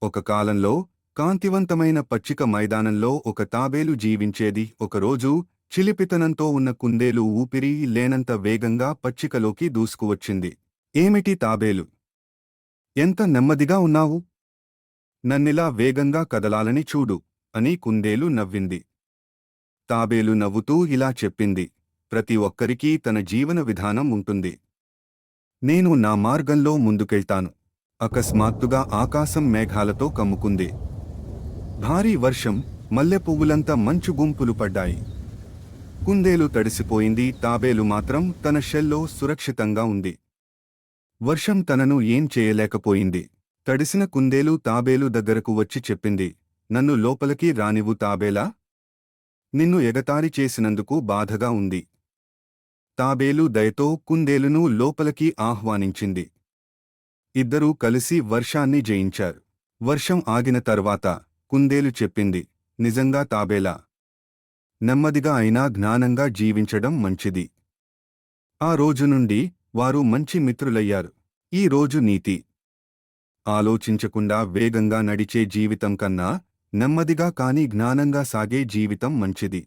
ఒక కాలంలో కాంతివంతమైన పచ్చిక మైదానంలో ఒక తాబేలు జీవించేది. ఒకరోజు చిలిపితనంతో ఉన్న కుందేలు ఊపిరి లేనంత వేగంగా పచ్చికలోకి దూసుకువచ్చింది. ఏమిటి తాబేలు, ఎంత నెమ్మదిగా ఉన్నావు? నన్నిలా వేగంగా కదలాలని చూడు అని కుందేలు నవ్వింది. తాబేలు నవ్వుతూ ఇలా చెప్పింది, ప్రతి ఒక్కరికీ తన జీవన విధానం ఉంటుంది. నేను నా మార్గంలో ముందుకెళ్తాను. అకస్మాత్తుగా ఆకాశం మేఘాలతో కమ్ముకుంది. భారీ వర్షం, మల్లెపువ్వులంతా మంచు గుంపులు పడ్డాయి. కుందేలు తడిసిపోయింది. తాబేలు మాత్రం తన షెల్లో సురక్షితంగా ఉంది. వర్షం తనను ఏం చేయలేకపోయింది. తడిసిన కుందేలు తాబేలు దగ్గరకు వచ్చి చెప్పింది, నన్ను లోపలికి రానివ్వు తాబేలా. నిన్ను ఎగతాళి చేసినందుకు బాధగా ఉంది. తాబేలు దయతో కుందేలును లోపలికి ఆహ్వానించింది. ఇద్దరూ కలిసి వర్షాన్ని జయించారు. వర్షం ఆగిన తర్వాత కుందేలు చెప్పింది, నిజంగా తాబేలా, నెమ్మదిగా అయినా జ్ఞానంగా జీవించడం మంచిది. ఆ రోజు నుండి వారు మంచి మిత్రులయ్యారు. ఈ రోజు నీతి: ఆలోచించకుండా వేగంగా నడిచే జీవితం కన్నా నెమ్మదిగా కానీ జ్ఞానంగా సాగే జీవితం మంచిది.